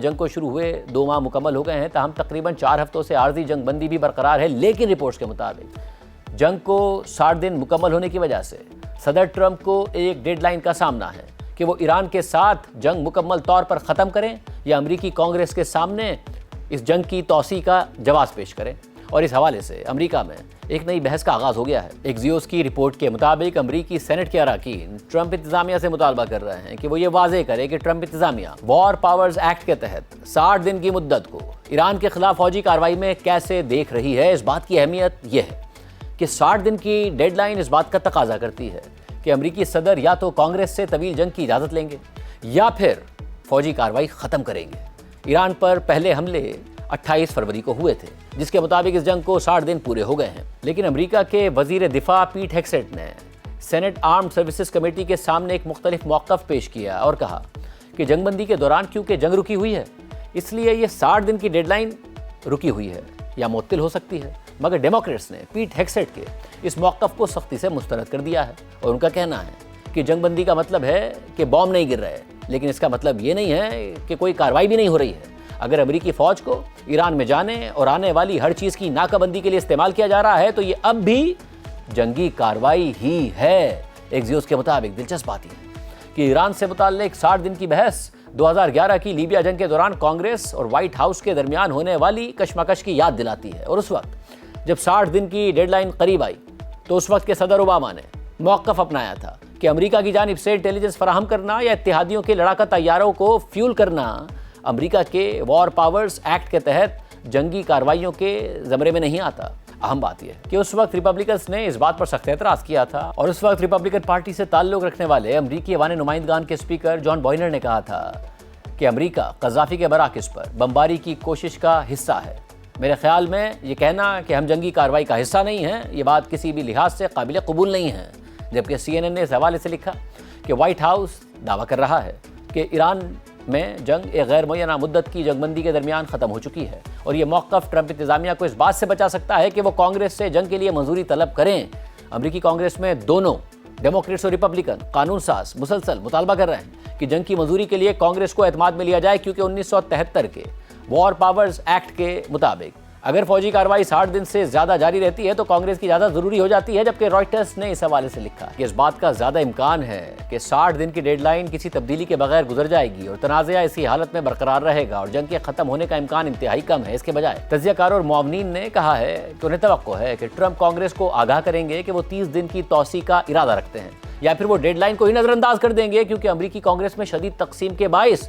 جنگ کو شروع ہوئے 2 ماہ مکمل ہو گئے ہیں تاہم تقریباً 4 ہفتوں سے عارضی جنگ بندی بھی برقرار ہے، لیکن رپورٹس کے مطابق جنگ کو 60 دن مکمل ہونے کی وجہ سے صدر ٹرمپ کو ایک ڈیڈ لائن کا سامنا ہے کہ وہ ایران کے ساتھ جنگ مکمل طور پر ختم کریں یا امریکی کانگریس کے سامنے اس جنگ کی توسیع کا جواز پیش کریں۔ اور اس حوالے سے امریکہ میں ایک نئی بحث کا آغاز ہو گیا ہے۔ ایکزیوس کی رپورٹ کے مطابق امریکی سینٹ کے اراکین ٹرمپ انتظامیہ سے مطالبہ کر رہے ہیں کہ وہ یہ واضح کرے کہ ٹرمپ انتظامیہ وار پاورز ایکٹ کے تحت 60 دن کی مدت کو ایران کے خلاف فوجی کارروائی میں کیسے دیکھ رہی ہے۔ اس بات کی اہمیت یہ ہے کہ 60 دن کی ڈیڈ لائن اس بات کا تقاضا کرتی ہے کہ امریکی صدر یا تو کانگریس سے طویل جنگ کی اجازت لیں گے یا پھر فوجی کارروائی ختم کریں گے۔ ایران پر پہلے حملے 28 فروری کو ہوئے تھے، جس کے مطابق اس جنگ کو 60 دن پورے ہو گئے ہیں، لیکن امریکہ کے وزیر دفاع پیٹ ہیگسیٹ نے سینٹ آرمڈ سروسز کمیٹی کے سامنے ایک مختلف موقف پیش کیا اور کہا کہ جنگ بندی کے دوران کیونکہ جنگ رکی ہوئی ہے اس لیے یہ 60 دن کی ڈیڈ لائن رکی ہوئی ہے یا معطل ہو سکتی ہے، مگر ڈیموکریٹس نے پیٹ ہیگسیٹ کے اس موقف کو سختی سے مسترد کر دیا ہے اور ان کا کہنا ہے کہ جنگ بندی کا مطلب ہے کہ بم نہیں گر رہے، لیکن اس کا مطلب یہ نہیں ہے کہ کوئی کارروائی بھی نہیں ہو رہی ہے۔ اگر امریکی فوج کو ایران میں جانے اور آنے والی ہر چیز کی ناکہ بندی کے لیے استعمال کیا جا رہا ہے تو یہ اب بھی جنگی کارروائی ہی ہے۔ ایکزیوس کے مطابق دلچسپ بات یہ ہے کہ ایران سے متعلق 60 دن کی بحث 2011 کی لیبیا جنگ کے دوران کانگریس اور وائٹ ہاؤس کے درمیان ہونے والی کشمکش کی یاد دلاتی ہے، اور اس وقت جب 60 دن کی ڈیڈ لائن قریب آئی تو اس وقت کے صدر اوباما نے موقف اپنایا تھا کہ امریکہ کی جانب سے انٹیلیجنس فراہم کرنا یا اتحادیوں کے لڑاکا طیاروں کو فیول کرنا امریکہ کے وار پاورز ایکٹ کے تحت جنگی کارروائیوں کے زمرے میں نہیں آتا۔ اہم بات یہ ہے کہ اس وقت ریپبلکنز نے اس بات پر سخت اعتراض کیا تھا اور اس وقت ریپبلکن پارٹی سے تعلق رکھنے والے امریکی ایوان نمائندگان کے اسپیکر جان بوائنر نے کہا تھا کہ امریکہ قذافی کے مراکز پر بمباری کی کوشش کا حصہ ہے۔ میرے خیال میں یہ کہنا کہ ہم جنگی کارروائی کا حصہ نہیں ہیں، یہ بات کسی بھی لحاظ سے قابل قبول نہیں ہے، جبکہ CNN نے اس حوالے سے لکھا کہ وائٹ ہاؤس دعویٰ کر رہا ہے کہ ایران میں جنگ ایک غیر معینہ مدت کی جنگ بندی کے درمیان ختم ہو چکی ہے، اور یہ موقف ٹرمپ انتظامیہ کو اس بات سے بچا سکتا ہے کہ وہ کانگریس سے جنگ کے لیے منظوری طلب کریں۔ امریکی کانگریس میں دونوں ڈیموکریٹس اور ریپبلکن قانون ساز مسلسل مطالبہ کر رہے ہیں کہ جنگ کی منظوری کے لیے کانگریس کو اعتماد میں لیا جائے، کیونکہ 1973 کے وار پاورز ایکٹ کے مطابق اگر فوجی کارروائی 60 دن سے زیادہ جاری رہتی ہے تو کانگریس کی اجازت ضروری ہو جاتی ہے، جبکہ رائٹرز نے اس حوالے سے لکھا کہ اس بات کا زیادہ امکان ہے کہ 60 دن کی ڈیڈ لائن کسی تبدیلی کے بغیر گزر جائے گی اور تنازعہ اسی حالت میں برقرار رہے گا اور جنگ کے ختم ہونے کا امکان انتہائی کم ہے۔ اس کے بجائے تجزیہ کاروں اور معاونین نے کہا ہے کہ انہیں توقع ہے کہ ٹرمپ کانگریس کو آگاہ کریں گے کہ وہ 30 دن کی توسیع کا ارادہ رکھتے ہیں، یا پھر وہ ڈیڈ لائن کو ہی نظر انداز کر دیں گے، کیونکہ امریکی کانگریس میں شدید تقسیم کے باعث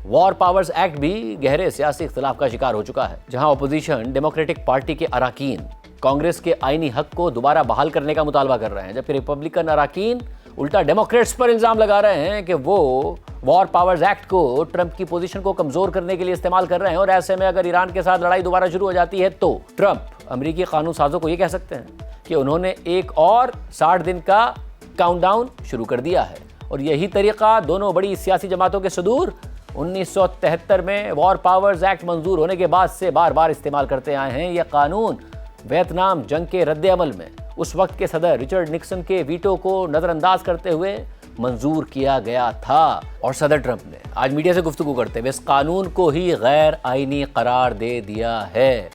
وار پاورز ایکٹ بھی گہرے سیاسی اختلاف کا شکار ہو چکا ہے، جہاں اپوزیشن ڈیموکریٹک پارٹی کے اراکین کانگریس کے آئینی حق کو دوبارہ بحال کرنے کا مطالبہ کر رہے ہیں، جبکہ ریپبلکن اراکین الٹا ڈیموکریٹس پر الزام لگا رہے ہیں کہ وہ وار پاورز ایکٹ کو ٹرمپ کی پوزیشن کو کمزور کرنے کے لیے استعمال کر رہے ہیں، اور ایسے میں اگر ایران کے ساتھ لڑائی دوبارہ شروع ہو جاتی ہے تو ٹرمپ امریکی قانون سازوں کو یہ کہہ سکتے ہیں کہ انہوں نے ایک اور 60 دن کا کاؤنٹ ڈاؤن شروع کر دیا ہے، اور یہی طریقہ دونوں بڑی سیاسی جماعتوں کے صدور 1973 میں وار پاورز ایکٹ منظور ہونے کے بعد سے بار بار استعمال کرتے آئے ہیں۔ یہ قانون ویتنام جنگ کے رد عمل میں اس وقت کے صدر رچرڈ نکسن کے ویٹو کو نظر انداز کرتے ہوئے منظور کیا گیا تھا، اور صدر ٹرمپ نے آج میڈیا سے گفتگو کرتے ہوئے اس قانون کو ہی غیر آئینی قرار دے دیا ہے۔